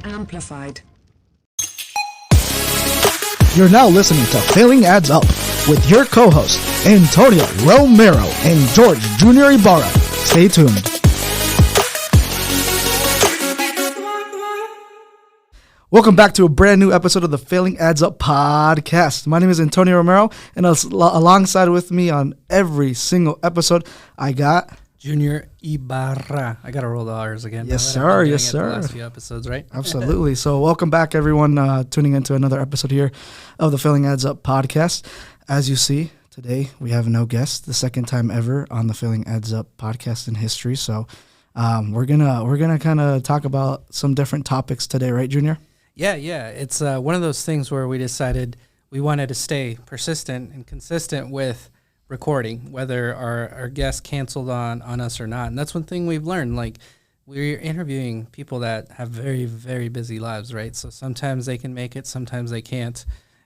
amplified. You're now listening to Failing Adds Up with your co-hosts, Antonio Romero and Jorge Jr. Ibarra. Stay tuned. Welcome back to a brand new episode of the Failing Adds Up podcast. My name is Antonio Romero, and alongside with me on every single episode, I got Junior Ibarra. I got to roll the R's again. Yes, sir. Yes, sir. The last few episodes, right? Absolutely. So welcome back, everyone, tuning into another episode here of the Failing Adds Up podcast. As you see, today we have no guest, the second time ever on the Failing Adds Up podcast in history. So we're gonna kind of talk about some different topics today, right, Junior? Yeah. It's one of those things where we decided we wanted to stay persistent and consistent with recording, whether our guests canceled on us or not. And that's one thing we've learned. Like, we're interviewing people that have very, very busy lives, right? So sometimes they can make it, sometimes they can't.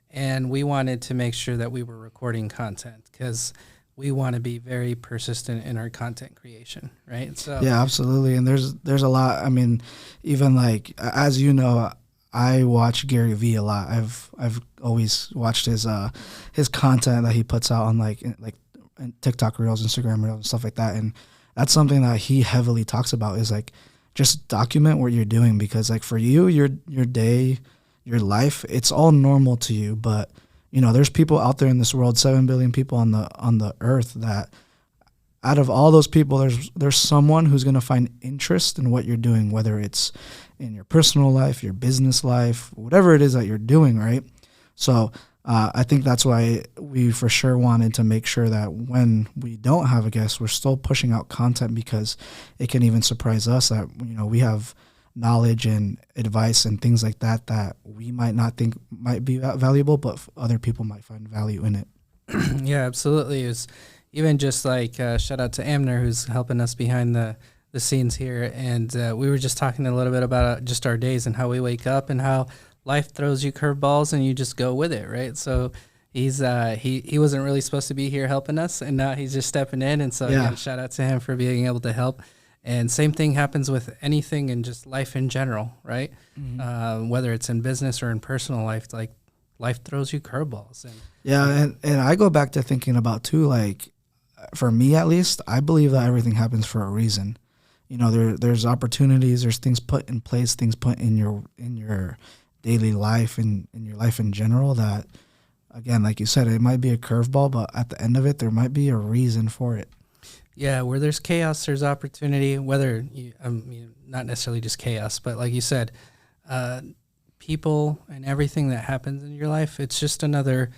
And we wanted to make sure that we were recording content because we want to be very persistent in our content creation, right? So yeah, absolutely. And there's a lot. I mean, even like, as you know, I watch Gary Vee a lot. I've always watched his content that he puts out on like TikTok Reels, Instagram Reels, and stuff like that. And that's something that he heavily talks about is like just document what you're doing, because like for you, your day, your life, it's all normal to you. But you know, there's people out there in this world, 7 billion people on the earth, that out of all those people, there's someone who's going to find interest in what you're doing, whether it's in your personal life, your business life, whatever it is that you're doing, right? So I think that's why we for sure wanted to make sure that when we don't have a guest, we're still pushing out content, because it can even surprise us that, you know, we have knowledge and advice and things like that that we might not think might be valuable, but other people might find value in it. Yeah, absolutely. It's even just like shout out to Amner, who's helping us behind the scenes here. And we were just talking a little bit about just our days and how we wake up and how life throws you curveballs and you just go with it, right? So he's he wasn't really supposed to be here helping us, and now he's just stepping in. And so again, shout out to him for being able to help. And same thing happens with anything in just life in general, right? Mm-hmm. Whether it's in business or in personal life, like life throws you curveballs. And I go back to thinking about too, like for me at least, I believe that everything happens for a reason. You know, there's opportunities, there's things put in place, things put in your daily life and in your life in general that, again, like you said, it might be a curveball, but at the end of it, there might be a reason for it. Yeah, where there's chaos, there's opportunity, whether not necessarily just chaos, but like you said, people and everything that happens in your life, it's just another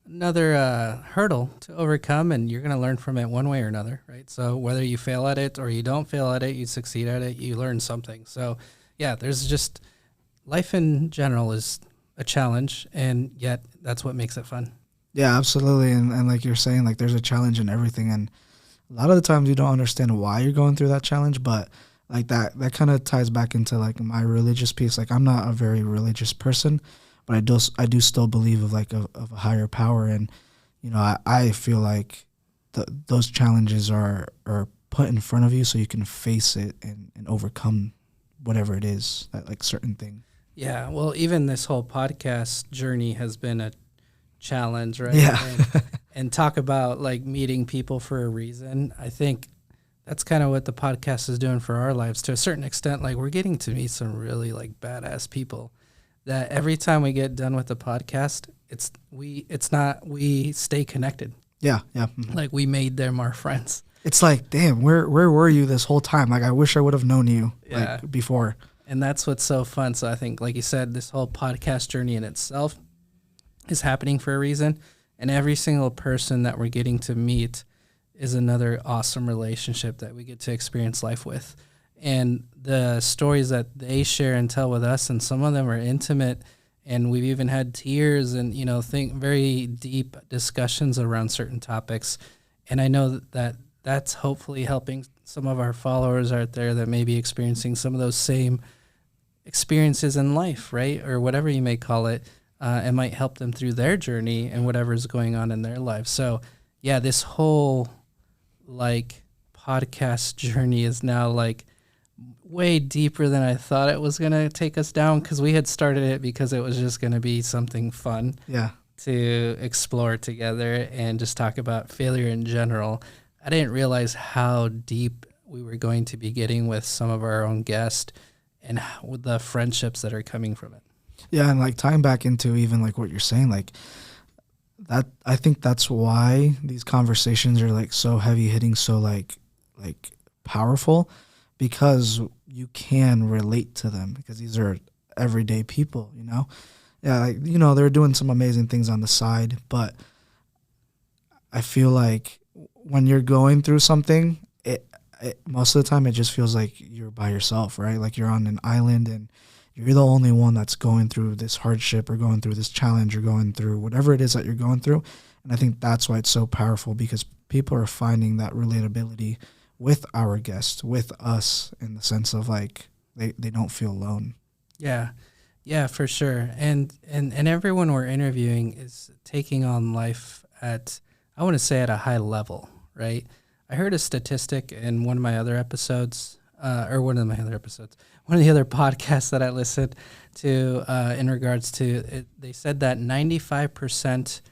hurdle to overcome, and you're going to learn from it one way or another, right? So whether you fail at it or you don't fail at it, you succeed at it, you learn something. So yeah, there's just life in general is a challenge, and yet that's what makes it fun. Yeah, absolutely. And like you're saying, like there's a challenge in everything, and a lot of the times you don't understand why you're going through that challenge, but like that kind of ties back into like my religious piece. Like I'm not a very religious person, but I do still believe of like of a higher power. And, you know, I feel like those challenges are put in front of you so you can face it and overcome whatever it is, that like certain thing. Yeah. Well, even this whole podcast journey has been a challenge, right? Yeah. And talk about like meeting people for a reason. I think that's kind of what the podcast is doing for our lives to a certain extent. Like we're getting to meet some really like badass people that every time we get done with the podcast, we stay connected. Yeah. Like we made them our friends. It's like, damn, where were you this whole time? Like I wish I would have known you like before. And that's what's so fun. So I think, like you said, this whole podcast journey in itself is happening for a reason. And every single person that we're getting to meet is another awesome relationship that we get to experience life with. And the stories that they share and tell with us, and some of them are intimate, and we've even had tears and, you know, very deep discussions around certain topics. And I know that that's hopefully helping some of our followers out there that may be experiencing some of those same experiences in life, right? Or whatever you may call it. It might help them through their journey and whatever's going on in their life. So yeah, this whole like podcast journey is now like way deeper than I thought it was going to take us down, because we had started it because it was just going to be something fun Yeah. to explore together and just talk about failure in general. I didn't realize how deep we were going to be getting with some of our own guests and with the friendships that are coming from it. Yeah, and like tying back into even like what you're saying, like that, I think that's why these conversations are like so heavy hitting, so like powerful, because you can relate to them, because these are everyday people, you know? Yeah, like, you know, they're doing some amazing things on the side, but I feel like when you're going through something, it most of the time it just feels like you're by yourself, right? Like you're on an island and you're the only one that's going through this hardship or going through this challenge or going through whatever it is that you're going through. And I think that's why it's so powerful, because people are finding that relatability with our guests, with us, in the sense of like they don't feel alone. Yeah. Yeah, for sure. And everyone we're interviewing is taking on life at, I want to say, at a high level, right? I heard a statistic in one of the other podcasts that I listened to in regards to it. They said that 95%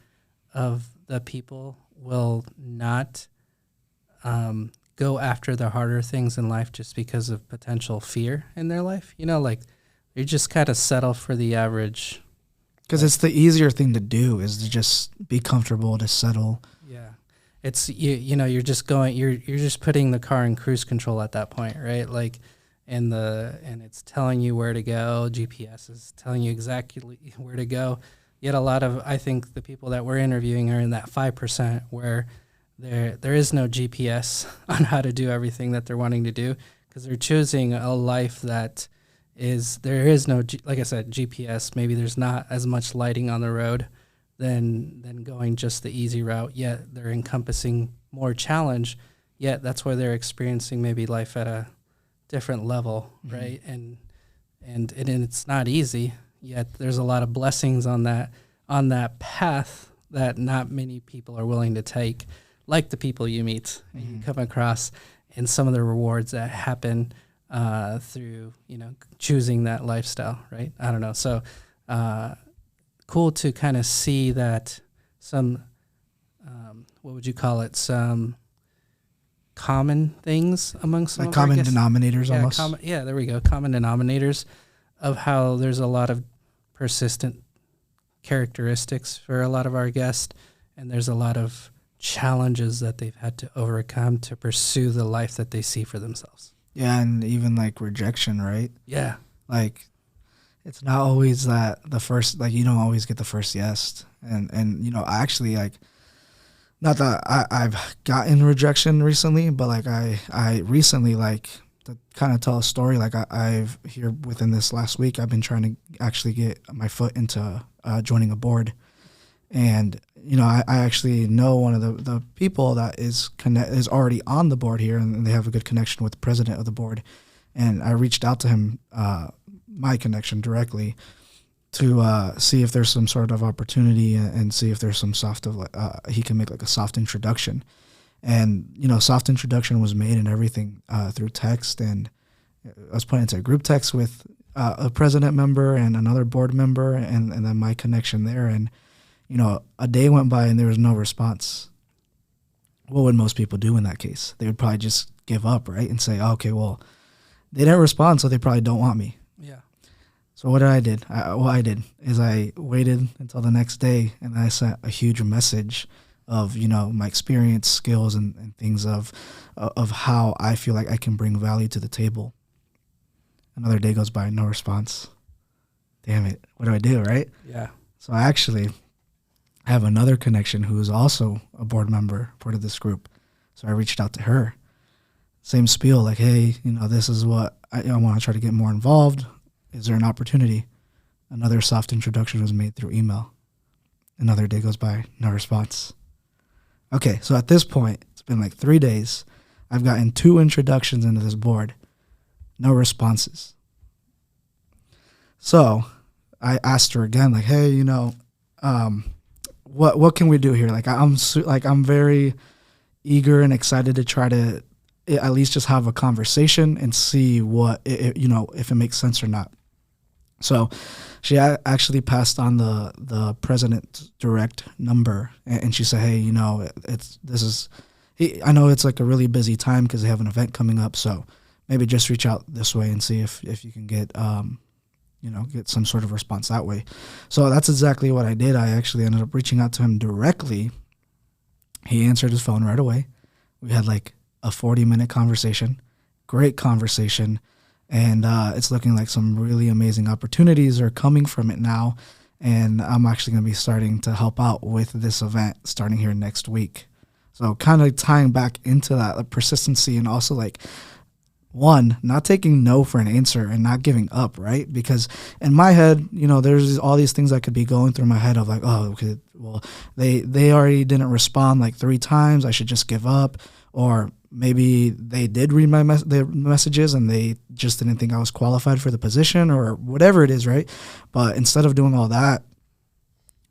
of the people will not go after the harder things in life just because of potential fear in their life. You know, like you just kind of settle for the average. Because it's the easier thing to do, is to just be comfortable, to settle. Yeah. It's, you know, you're just putting the car in cruise control at that point, right? Like, and it's telling you where to go. GPS is telling you exactly where to go. Yet a lot of, I think the people that we're interviewing are in that 5% where there is no GPS on how to do everything that they're wanting to do, because they're choosing a life that there is no, like I said, GPS. Maybe there's not as much lighting on the road than going just the easy route, yet they're encompassing more challenge, yet that's why they're experiencing maybe life at a different level, mm-hmm. right? And it's not easy, yet there's a lot of blessings on that path that not many people are willing to take, like the people you meet and mm-hmm. you come across, and some of the rewards that happen through, you know, choosing that lifestyle, right? I don't know. So cool to kind of see that some, what would you call it? Some common things amongst some like common denominators, yeah, almost. There we go. Common denominators of how there's a lot of persistent characteristics for a lot of our guests, and there's a lot of challenges that they've had to overcome to pursue the life that they see for themselves. Yeah, and even like rejection, right? Yeah. Like it's not always that the first, like you don't always get the first yes. And you know, I actually like, not that I've gotten rejection recently, but like I recently, like, to kind of tell a story, like I've here within this last week, I've been trying to actually get my foot into joining a board. And, you know, I actually know one of the people that is already on the board here, and they have a good connection with the president of the board. And I reached out to him, my connection directly, to see if there's some sort of opportunity and see if there's some he can make like a soft introduction. And, you know, soft introduction was made and everything through text. And I was put into a group text with a president member and another board member and then my connection there. And, you know, a day went by and there was no response. What would most people do in that case? They would probably just give up, right? And say, oh, okay, well, they didn't respond, so they probably don't want me. Yeah. So what I did is I waited until the next day, and I sent a huge message of, you know, my experience, skills, and things of how I feel like I can bring value to the table. Another day goes by, no response. Damn it. What do I do, right? Yeah. So I actually have another connection who is also a board member, part of this group. So I reached out to her. Same spiel, like, hey, you know, this is what I want to try to get more involved. Is there an opportunity? Another soft introduction was made through email. Another day goes by, no response. Okay, so at this point, it's been like 3 days. I've gotten 2 introductions into this board. No responses. So I asked her again, like, hey, you know, what can we do here? Like I'm very eager and excited to try to at least just have a conversation and see what if it makes sense or not. So she actually passed on the president's direct number, and she said, hey, I know it's like a really busy time because they have an event coming up, so maybe just reach out this way and see if you can get get some sort of response that way. So that's exactly what I did. I actually ended up reaching out to him directly. He answered his phone right away. We had like a 40-minute conversation, great conversation. And it's looking like some really amazing opportunities are coming from it now. And I'm actually going to be starting to help out with this event starting here next week. So kind of tying back into that, like persistency, and also like, one, not taking no for an answer and not giving up, right? Because in my head, there's all these things that could be going through my head of like, oh, okay, well, they already didn't respond like 3 times. I should just give up. Or maybe they did read their messages and they just didn't think I was qualified for the position, or whatever it is, right? But instead of doing all that,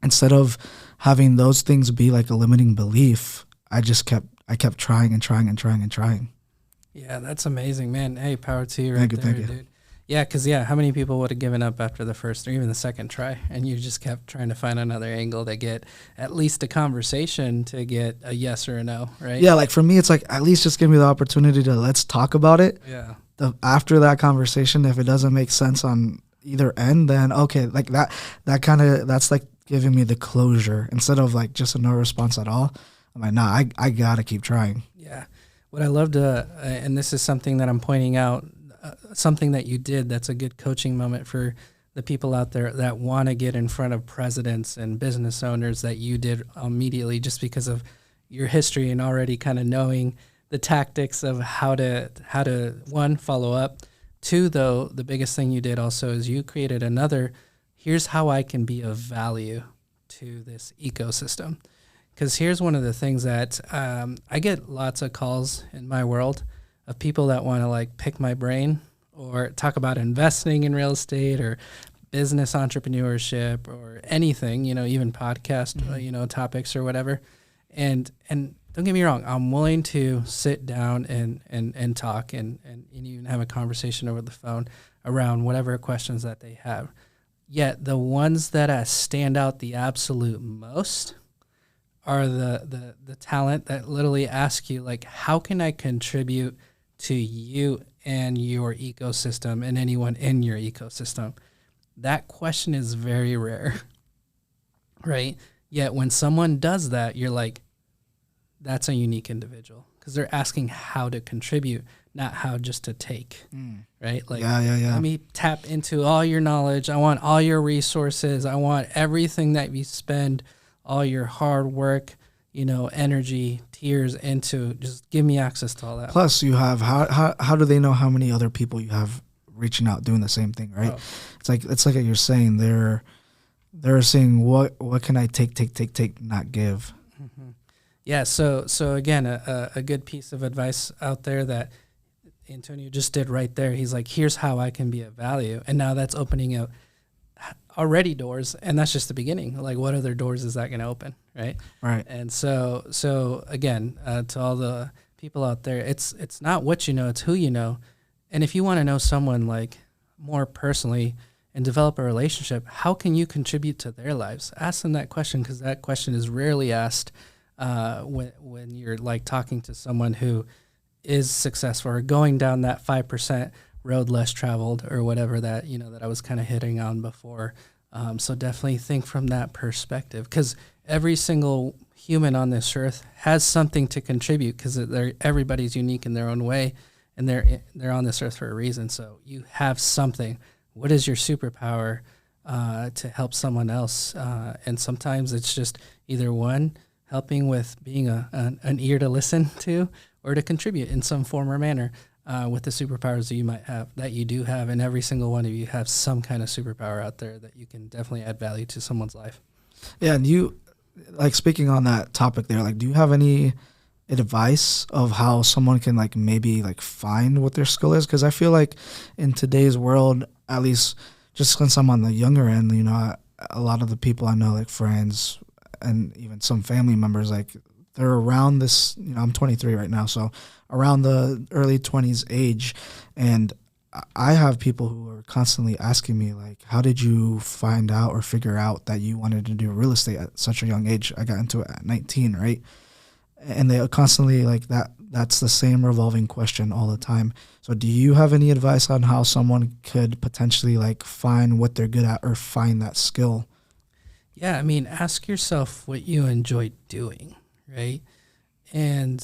instead of having those things be like a limiting belief, I kept trying and trying and trying and trying. Yeah, that's amazing, man. Hey, power to you Thank there, you. dude. Yeah, because, how many people would have given up after the first or even the second try? And you just kept trying to find another angle to get at least a conversation to get a yes or a no, right? Yeah, like for me, it's like, at least just give me the opportunity to let's talk about it. Yeah. After that conversation, if it doesn't make sense on either end, then okay, like that's like giving me the closure instead of like just a no response at all. I'm like, nah, I gotta keep trying. Yeah. What I loved, and this is something that I'm pointing out, something that you did that's a good coaching moment for the people out there that want to get in front of presidents and business owners, that you did immediately just because of your history and already kind of knowing the tactics of how to one, follow up. 2, though, the biggest thing you did also is you created another, here's how I can be of value to this ecosystem. Because here's one of the things that I get lots of calls in my world of people that want to like pick my brain or talk about investing in real estate or business entrepreneurship or anything, even podcast, topics or whatever. And don't get me wrong, I'm willing to sit down and talk and even have a conversation over the phone around whatever questions that they have. Yet the ones that stand out the absolute most are the talent that literally ask you, like, how can I contribute to you and your ecosystem and anyone in your ecosystem? That question is very rare, right? Yet when someone does that, you're like, that's a unique individual, because they're asking how to contribute, not how just to take, right? Like, let me tap into all your knowledge. I want all your resources. I want everything that you spend, all your hard work, energy, tears into, just give me access to all that. Plus, you have, how do they know how many other people you have reaching out doing the same thing, right? Oh. It's like you're saying, they're saying, what can I take, not give. Mm-hmm. Yeah, so again, a good piece of advice out there that Antonio just did right there. He's like, here's how I can be of value. And now that's opening up already doors, and that's just the beginning. Like, what other doors is that going to open, right? Right. And so again, to all the people out there, it's not what you know, it's who you know. And if you want to know someone like more personally and develop a relationship, how can you contribute to their lives? Ask them that question, because that question is rarely asked when you're like talking to someone who is successful or going down that 5% road less traveled or whatever that, that I was kind of hitting on before. So definitely think from that perspective, because every single human on this earth has something to contribute, because everybody's unique in their own way, and they're on this earth for a reason. So you have something. What is your superpower to help someone else? And sometimes it's just either one, helping with being an ear to listen to, or to contribute in some form or manner with the superpowers that you might have, that you do have. And every single one of you have some kind of superpower out there that you can definitely add value to someone's life. Yeah, and you, like, speaking on that topic there, like, do you have any advice of how someone can, like, maybe, like, find what their skill is? Because I feel like in today's world, at least just since I'm on the younger end, a lot of the people I know, like friends and even some family members, like, they're around this, I'm 23 right now, so around the early 20s age. And I have people who are constantly asking me, like, how did you find out or figure out that you wanted to do real estate at such a young age? I got into it at 19, right? And they constantly, like, that's the same revolving question all the time. So do you have any advice on how someone could potentially, like, find what they're good at or find that skill? Yeah, I mean, ask yourself what you enjoy doing, right? And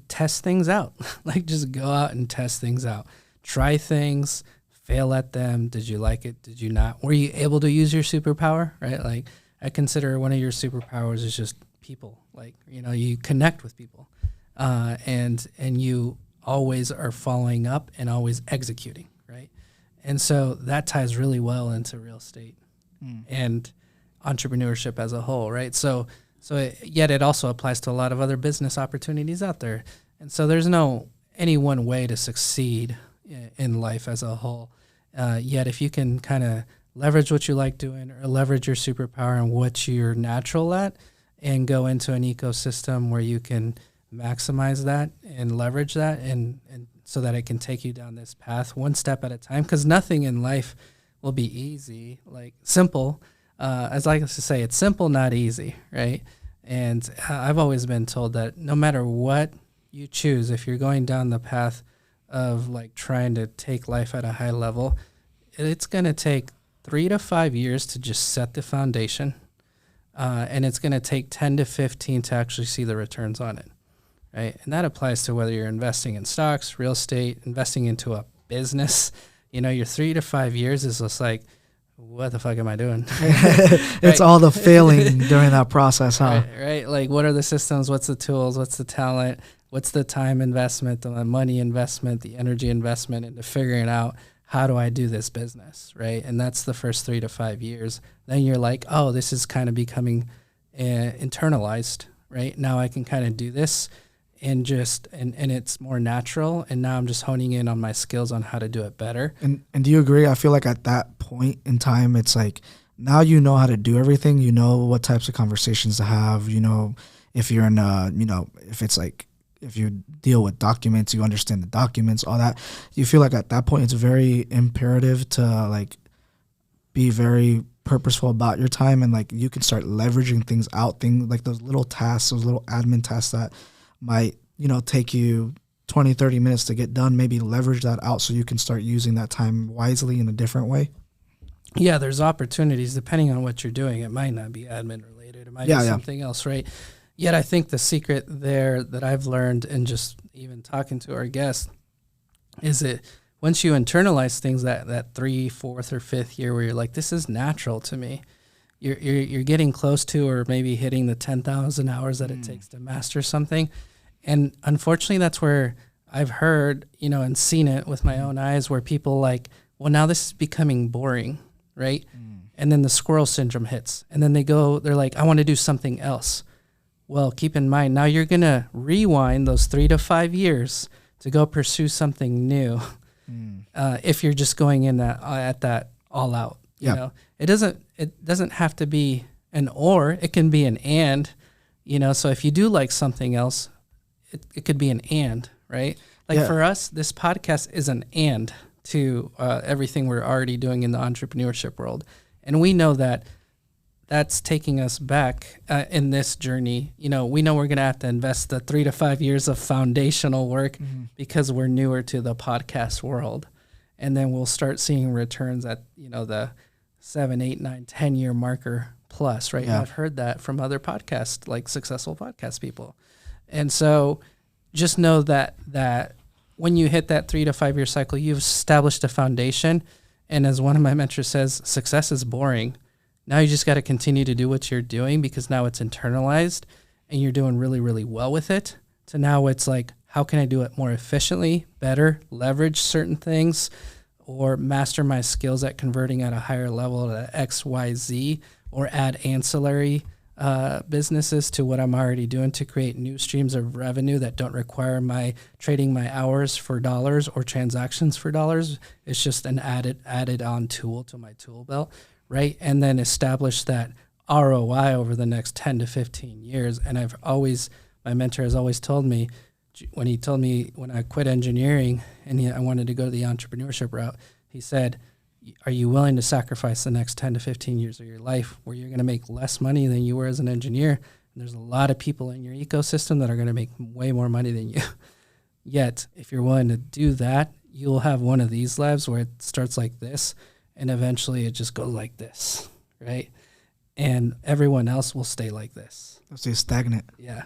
test things out. Like, just go out and test things out. Try things, fail at them. Did you like it? Did you not? Were you able to use your superpower, right? Like, I consider one of your superpowers is just people. Like, you connect with people, and you always are following up and always executing, right? And so that ties really well into real estate and entrepreneurship as a whole, right? So yet it also applies to a lot of other business opportunities out there. And so there's no any one way to succeed in life as a whole. Yet if you can kind of leverage what you like doing or leverage your superpower and what you're natural at and go into an ecosystem where you can maximize that and leverage that and so that it can take you down this path one step at a time, because nothing in life will be easy, like simple. As I like to say, it's simple, not easy, right? And I've always been told that no matter what you choose, if you're going down the path of like trying to take life at a high level, it's going to take 3 to 5 years to just set the foundation. And it's going to take 10 to 15 to actually see the returns on it, right? And that applies to whether you're investing in stocks, real estate, investing into a business. Your 3 to 5 years is just like, what the fuck am I doing? It's all the failing during that process, huh? Right. Like, what are the systems? What's the tools? What's the talent? What's the time investment, the money investment, the energy investment into figuring out how do I do this business, right? And that's the first 3 to 5 years. Then you're like, oh, this is kind of becoming internalized, right? Now I can kind of do this and it's more natural. And now I'm just honing in on my skills on how to do it better. And do you agree? I feel like at that point in time, it's like now you know how to do everything. You know what types of conversations to have. If you're in if it's like, if you deal with documents, you understand the documents, all that. You feel like at that point, it's very imperative to like be very purposeful about your time, and like you can start leveraging things out, things like those little tasks, those little admin tasks that might, take you 20, 30 minutes to get done, maybe leverage that out so you can start using that time wisely in a different way. Yeah, there's opportunities depending on what you're doing. It might not be admin related. It might be something else, right? Yet I think the secret there that I've learned and just even talking to our guests is that once you internalize things that 3th, 4th, or 5th year where you're like, this is natural to me, you're getting close to or maybe hitting the 10,000 hours that it takes to master something. And unfortunately, that's where I've heard, and seen it with my own eyes where people like, well, now this is becoming boring, right? And then the squirrel syndrome hits. And then they're like, I want to do something else. Well, keep in mind, now you're going to rewind those 3 to 5 years to go pursue something new. If you're just going in at that all out, it doesn't have to be an or, it can be an and, so if you do like something else, it could be an and, right? Like for us, this podcast is an and to everything we're already doing in the entrepreneurship world. And we know that that's taking us back in this journey. We know we're going to have to invest the 3 to 5 years of foundational work because we're newer to the podcast world. And then we'll start seeing returns at, the 7, 8, 9, 10 year marker plus, right? Yeah. I've heard that from other podcasts, like successful podcast people. And so just know that when you hit that 3 to 5 year cycle, you've established a foundation. And as one of my mentors says, success is boring. Now you just got to continue to do what you're doing because now it's internalized and you're doing really, really well with it. So now it's like, how can I do it more efficiently, better, leverage certain things, or master my skills at converting at a higher level at X, Y, Z, or add ancillary businesses to what I'm already doing to create new streams of revenue that don't require my trading my hours for dollars or transactions for dollars. It's just an added on tool to my tool belt, right? And then establish that ROI over the next 10 to 15 years. And my mentor has always told me, when I quit engineering and I wanted to go the entrepreneurship route, he said, are you willing to sacrifice the next 10 to 15 years of your life where you're going to make less money than you were as an engineer? And there's a lot of people in your ecosystem that are going to make way more money than you. Yet, if you're willing to do that, you'll have one of these lives where it starts like this, and eventually it just goes like this, right? And everyone else will stay like this. They'll stay stagnant. Yeah,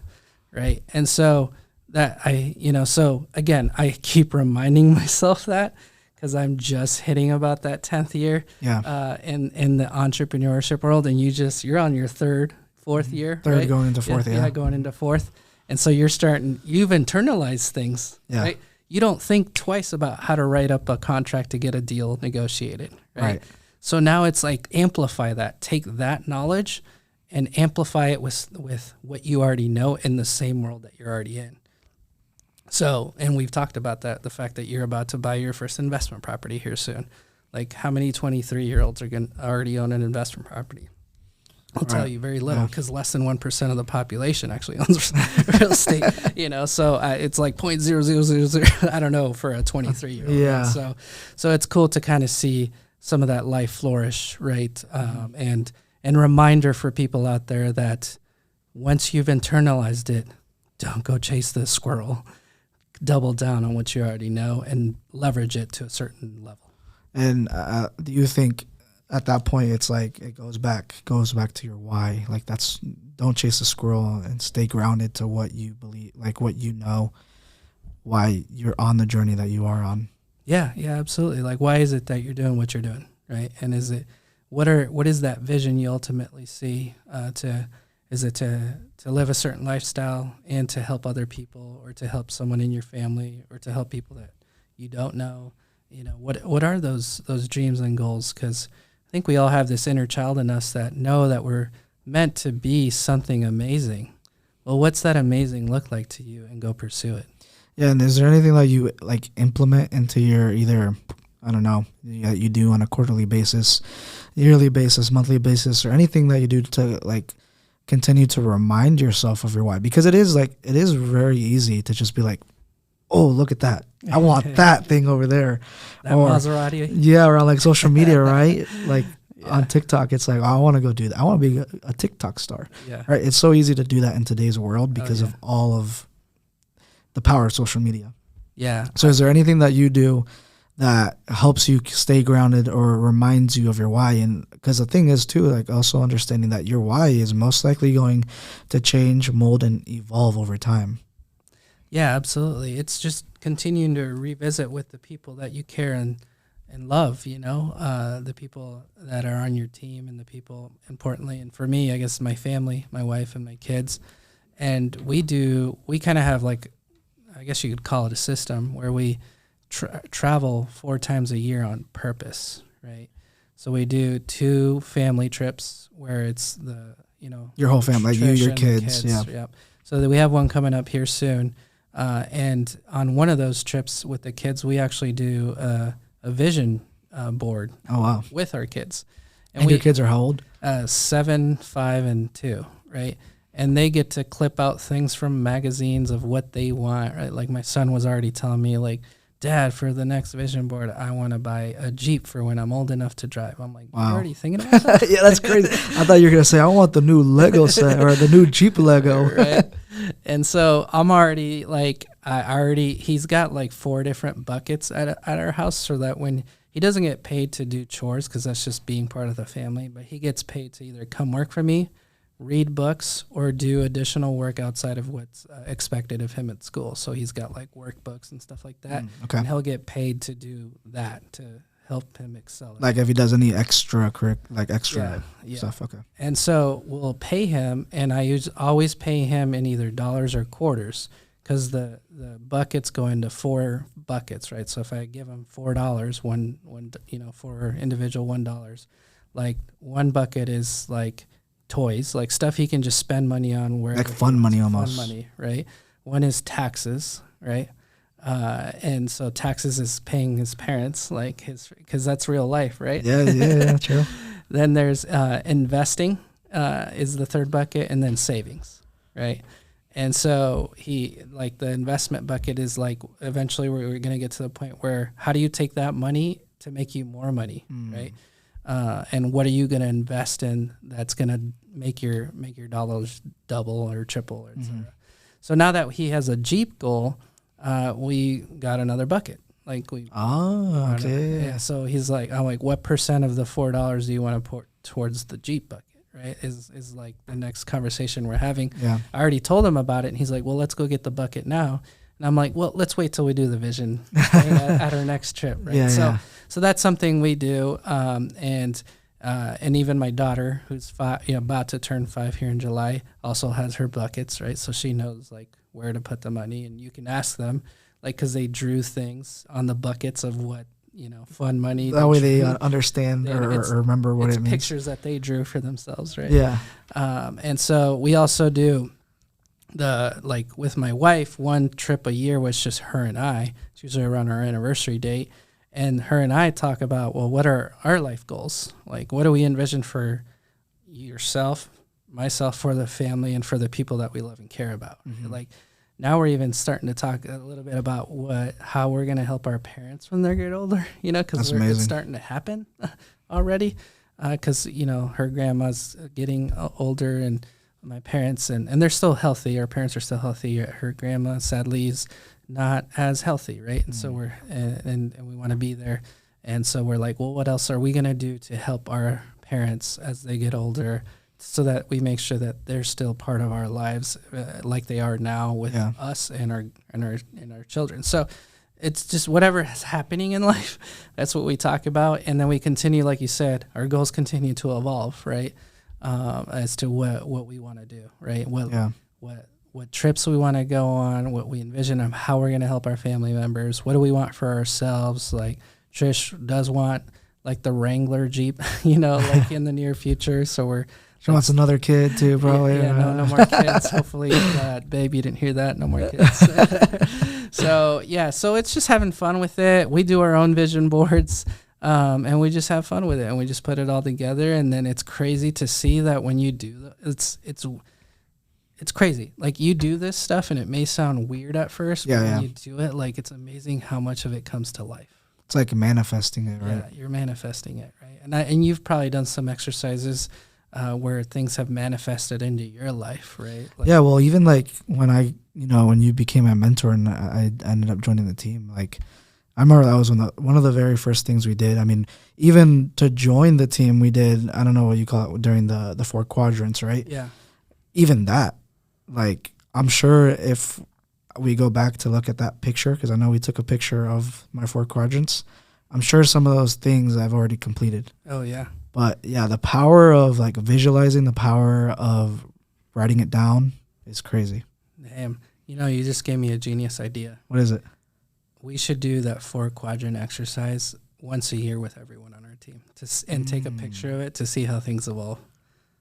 right. And so so again, I keep reminding myself that, because I'm just hitting about that 10th year in the entrepreneurship world, and you're on your fourth year. Third, right? Going into fourth, Yeah, going into fourth. And so you've internalized things, right? You don't think twice about how to write up a contract to get a deal negotiated, right? So now it's like amplify that. Take that knowledge and amplify it with what you already know in the same world that you're already in. So, and we've talked about that, the fact that you're about to buy your first investment property here soon. Like, how many 23-year-olds are going to already own an investment property? I'll tell you very little, because less than 1% of the population actually owns real estate, so it's like 0.0000, I don't know, for a 23-year-old. Yeah. Right? So it's cool to kind of see some of that life flourish, right? And reminder for people out there that once you've internalized it, don't go chase the squirrel. Double down on what you already know and leverage it to a certain level. And do you think at that point it's like it goes back to your why? Like, don't chase the squirrel and stay grounded to what you believe, like what you know, why you're on the journey that you are on. Yeah, absolutely. Like, why is it that you're doing what you're doing, right? And what is that vision you ultimately see is it to live a certain lifestyle and to help other people, or to help someone in your family, or to help people that you don't know? What are those dreams and goals? Because I think we all have this inner child in us that know that we're meant to be something amazing. Well, what's that amazing look like to you, and go pursue it? Yeah, and is there anything that you like implement into your either, I don't know, you do on a quarterly basis, yearly basis, monthly basis, or anything that you do to like continue to remind yourself of your why? Because it is very easy to just be like, oh, look at that. I want that thing over there. That Maserati. Yeah, or on like social media, right? Like on TikTok, it's like, oh, I want to go do that. I want to be a TikTok star. Yeah. Right? It's so easy to do that in today's world because of all of the power of social media. Yeah. So is there anything that you do that helps you stay grounded or reminds you of your why? And because the thing is too, like also understanding that your why is most likely going to change, mold, and evolve over time. Yeah, absolutely. It's just continuing to revisit with the people that you care and love, the people that are on your team, and the people, importantly, and for me, I guess my family, my wife and my kids. And we kind of have like, I guess you could call it a system where we travel 4 times a year on purpose, right? So we do 2 family trips where it's your whole family, like you, your kids. Yeah. Yep. So that we have one coming up here soon. And on one of those trips with the kids, we actually do a vision board. Oh, wow. With our kids. And your kids are how old? 7, 5, and 2, right? And they get to clip out things from magazines of what they want, right? Like my son was already telling me, like, Dad, for the next vision board, I want to buy a Jeep for when I'm old enough to drive. I'm like, wow. You're already thinking about that? Yeah, that's crazy. I thought you were going to say, I want the new Lego set or the new Jeep Lego. Right? And so I'm already like, he's got like 4 different buckets at our house, so that when he doesn't get paid to do chores, because that's just being part of the family, but he gets paid to either come work for me, read books, or do additional work outside of what's expected of him at school. So he's got like workbooks and stuff like that. Okay. And he'll get paid to do that to help him excel. Like if he does any extra stuff. Okay. And so we'll pay him, and I always pay him in either dollars or quarters, because the buckets go into 4 buckets, right? So if I give him $4, for individual $1, like one bucket is like toys, like stuff he can just spend money on, where like fun money almost. Fun money, right? One is taxes, right? And so taxes is paying his parents, like because that's real life, right? Yeah, true. Then there's investing, is the third bucket, and then savings, right? And so the investment bucket is like, eventually we're going to get to the point where how do you take that money to make you more money, right? And what are you going to invest in that's going to make your dollars double or triple, or et cetera. So now that he has a Jeep goal, we got another bucket. Like okay. So he's like, I'm like, what percent of the $4 do you want to put towards the Jeep bucket? Right, is like the next conversation we're having. Yeah. I already told him about it, and he's like, well, let's go get the bucket now. And I'm like, well, let's wait till we do the vision at our next trip, right? So that's something we do, and even my daughter, who's about to turn 5 here in July, also has her buckets, right? So she knows like where to put the money, and you can ask them, like, because they drew things on the buckets of what, fun money. That way they understand or remember what it means. Pictures that they drew for themselves, right? Yeah. And so we also do with my wife, one trip a year was just her and I. It's usually around our anniversary date. And her and I talk about, well, what are our life goals? Like, what do we envision for yourself, myself, for the family, and for the people that we love and care about? Like, now we're even starting to talk a little bit about how we're going to help our parents when they get older, because it's starting to happen already. Because, her grandma's getting older, and my parents, and they're still healthy. Our parents are still healthy. Her grandma, sadly, is not as healthy, right? And so and we want to be there. And so we're like, well, what else are we going to do to help our parents as they get older, so that we make sure that they're still part of our lives, like they are now with us and our children. So it's just whatever is happening in life, that's what we talk about. And then we continue, like you said, our goals continue to evolve, right? As to what we want to do, right? What trips we want to go on, what we envision of how we're going to help our family members. What do we want for ourselves? Like Trish does want like the Wrangler Jeep, like in the near future. So she wants another kid too, probably. Yeah, no more kids. Hopefully, babe, you didn't hear that. No more kids. So it's just having fun with it. We do our own vision boards, and we just have fun with it, and we just put it all together. And then it's crazy to see that when you do, it's crazy. Like, you do this stuff, and it may sound weird at first, but when you do it, like, it's amazing how much of it comes to life. It's like manifesting it, right? Yeah, you're manifesting it, right? And you've probably done some exercises where things have manifested into your life, right? Like, yeah, well, even like when when you became my mentor and I ended up joining the team, like I remember that was one of the very first things we did. I mean, even to join the team, we did, I don't know what you call it, during the 4 quadrants, right? Yeah. Even that, like, I'm sure if we go back to look at that picture, because I know we took a picture of my 4 quadrants, I'm sure some of those things I've already completed. Oh, yeah. But yeah, the power of like visualizing, the power of writing it down is crazy. Damn. You just gave me a genius idea. What is it? We should do that 4 quadrant exercise once a year with everyone on our team and take a picture of it to see how things evolve.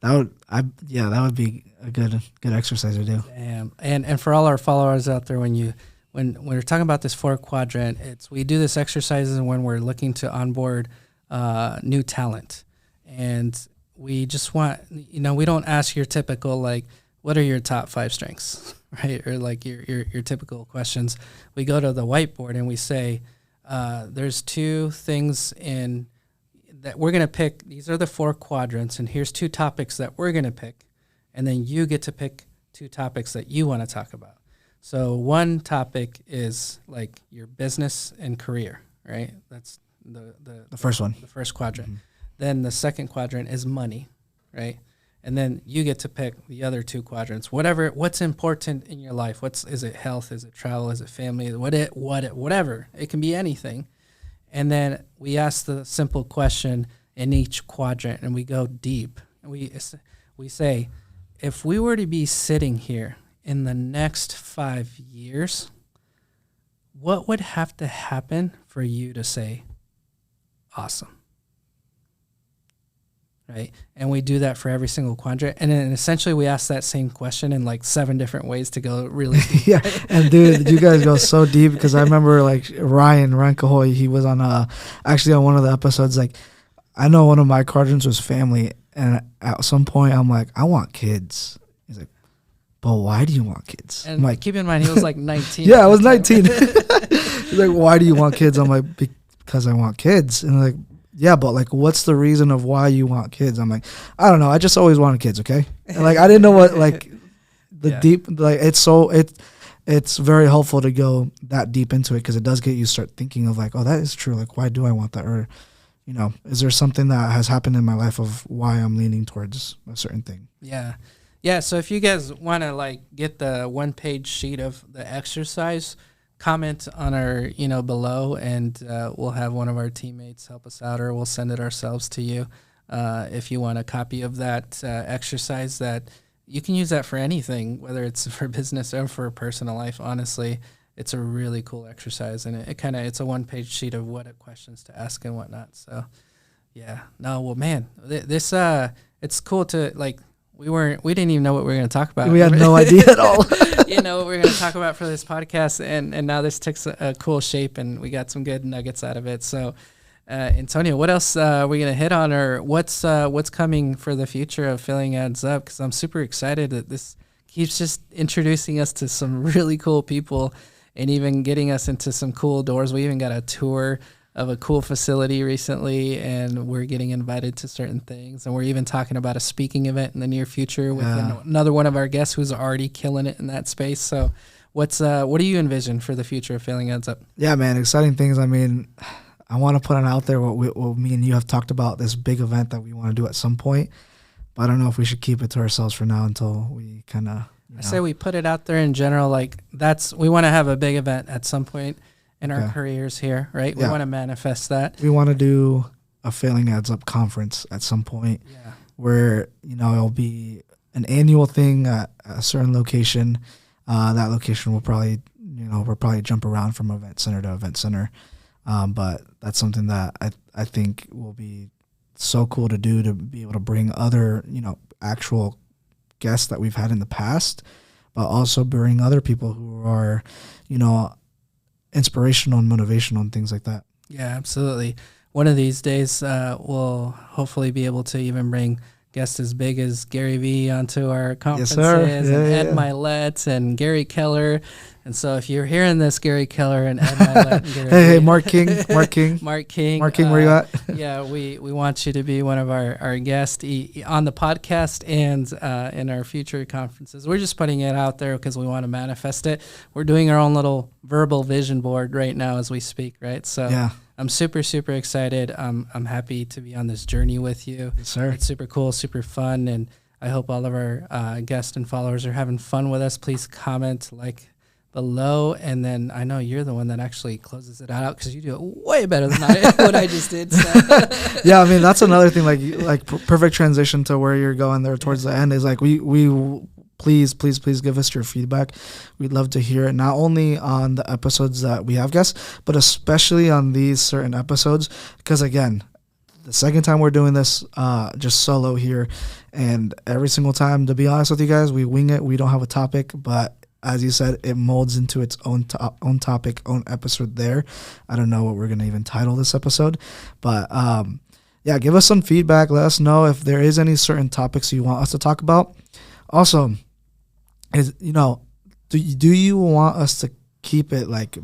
That would be a good exercise to do. Damn. And for all our followers out there, when we're talking about this 4 quadrant, we do this exercise when we're looking to onboard new talent. And we just want, we don't ask your typical, like, what are your top 5 strengths, right? Or like your typical questions. We go to the whiteboard and we say, there's 2 things that we're going to pick. These are the 4 quadrants, and here's 2 topics that we're going to pick. And then you get to pick 2 topics that you want to talk about. So one topic is like your business and career, right? That's the first one. The first quadrant. Mm-hmm. Then the second quadrant is money, right? And then you get to pick the other 2 quadrants. What's important in your life? Is it health? Is it travel? Is it family? Whatever. It can be anything. And then we ask the simple question in each quadrant, and we go deep. And we say, if we were to be sitting here in the next 5 years, what would have to happen for you to say, awesome? Right? And we do that for every single quadrant. And then essentially we ask that same question in like 7 different ways to go really deep. Yeah. And dude, you guys go so deep, because I remember like Ryan Cahoy, he was on actually on one of the episodes, like I know one of my quadrants was family, and at some point I'm like, I want kids. He's like, but why do you want kids? And I'm like, keep in mind, he was like 19. yeah, I was 19. He's like, why do you want kids? I'm like, because I want kids. And like, yeah, but like, what's the reason of why you want kids? I'm like, I don't know. I just always wanted kids. Okay. And like, I didn't know what, like the deep, like it's very helpful to go that deep into it, because it does get you start thinking of like, oh, that is true. Like, why do I want that? Or, you know, is there something that has happened in my life of why I'm leaning towards a certain thing? Yeah. Yeah. So if you guys want to like get the 1-page sheet of the exercise, comment on our, below, and we'll have one of our teammates help us out, or we'll send it ourselves to you. If you want a copy of that exercise, that you can use that for anything, whether it's for business or for personal life. Honestly, it's a really cool exercise, and it's a 1-page sheet of what questions to ask and whatnot. So yeah, no, well, man, this it's cool to like. We didn't even know what we were going to talk about. We had no idea at all. What we were going to talk about for this podcast, and now this takes a cool shape, and we got some good nuggets out of it. So, Antonio, what else are we going to hit on, or what's coming for the future of Filling Adds Up? Because I'm super excited that this keeps just introducing us to some really cool people, and even getting us into some cool doors. We even got a tour of a cool facility recently, and we're getting invited to certain things, and we're even talking about a speaking event in the near future with another one of our guests who's already killing it in that space. So what do you envision for the future of Filling Adds Up? Yeah, man, exciting things. I mean, I want to put on out there what me and you have talked about, this big event that we want to do at some point, but I don't know if we should keep it to ourselves for now until we kind of, I say we put it out there in general, like we want to have a big event at some point in our careers here, right? We want to manifest that. We want to do a Filling Adds Up conference at some point, where, it'll be an annual thing at a certain location. That location will probably, we'll probably jump around from event center to event center. But that's something that I think will be so cool to do, to be able to bring other, actual guests that we've had in the past, but also bring other people who are, inspirational and motivational and things like that. Yeah, absolutely. One of these days, we'll hopefully be able to even bring guests as big as Gary Vee onto our conferences, and Ed Milet and Gary Keller. And so if you're hearing this, Gary Keller and Ed Milet and Gary hey, Mark King, Mark King, where you at? Yeah, we want you to be one of our guests on the podcast and in our future conferences. We're just putting it out there because we want to manifest it. We're doing our own little verbal vision board right now as we speak, right? So yeah. I'm super, super excited. I'm happy to be on this journey with you. Yes, sir. It's super cool, super fun, and I hope all of our guests and followers are having fun with us. Please comment, like below, and then I know you're the one that actually closes it out because you do it way better than what I just did. So. Yeah, I mean, that's another thing, like perfect transition to where you're going there towards the end is like we please give us your feedback. We'd love to hear it, not only on the episodes that we have guests, but especially on these certain episodes, because again, the second time we're doing this just solo here, and every single time, to be honest with you guys, we wing it. We don't have a topic, but as you said, it molds into its own topic, own episode there. I don't know what we're going to even title this episode, but yeah, give us some feedback. Let us know if there is any certain topics you want us to talk about. Also, do you want us to keep it like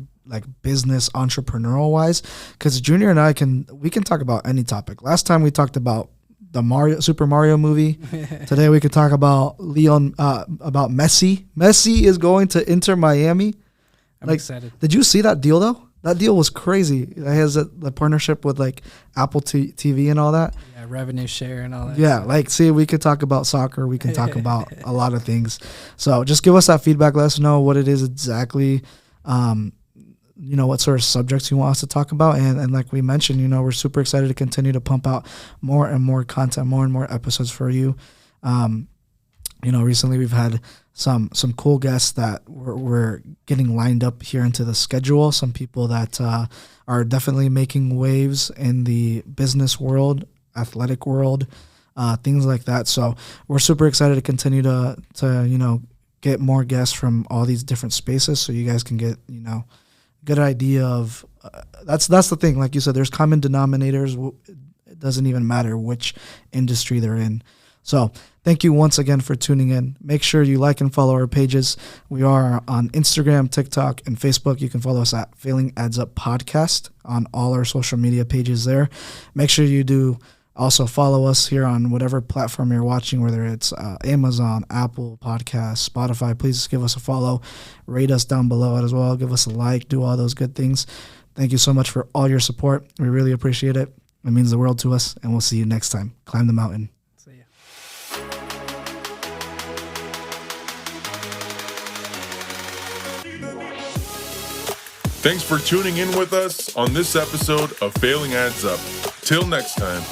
business entrepreneurial wise? Because Junior and I we can talk about any topic. Last time we talked about the Super Mario movie. Today we could talk about about Messi. Messi is going to Inter Miami. I'm excited. Did you see that deal though? That deal was crazy. It has the partnership with like Apple TV and all that. Yeah, revenue share and all that. Yeah, see, we could talk about soccer. We can talk about a lot of things. So just give us that feedback. Let us know what it is exactly, what sort of subjects you want us to talk about. And like we mentioned, we're super excited to continue to pump out more and more content, more and more episodes for you. Recently we've had some cool guests that we're getting lined up here into the schedule. Some people that are definitely making waves in the business world, athletic world, things like that. So we're super excited to continue to get more guests from all these different spaces, so you guys can get good idea of that's the thing. Like you said, there's common denominators. It doesn't even matter which industry they're in. So thank you once again for tuning in. Make sure you like and follow our pages. We are on Instagram, TikTok, and Facebook. You can follow us at Failing Adds Up Podcast on all our social media pages there. Make sure you do also follow us here on whatever platform you're watching, whether it's Amazon, Apple Podcasts, Spotify. Please give us a follow. Rate us down below as well. Give us a like. Do all those good things. Thank you so much for all your support. We really appreciate it. It means the world to us, and we'll see you next time. Climb the mountain. See ya. Thanks for tuning in with us on this episode of Failing Adds Up. Till next time.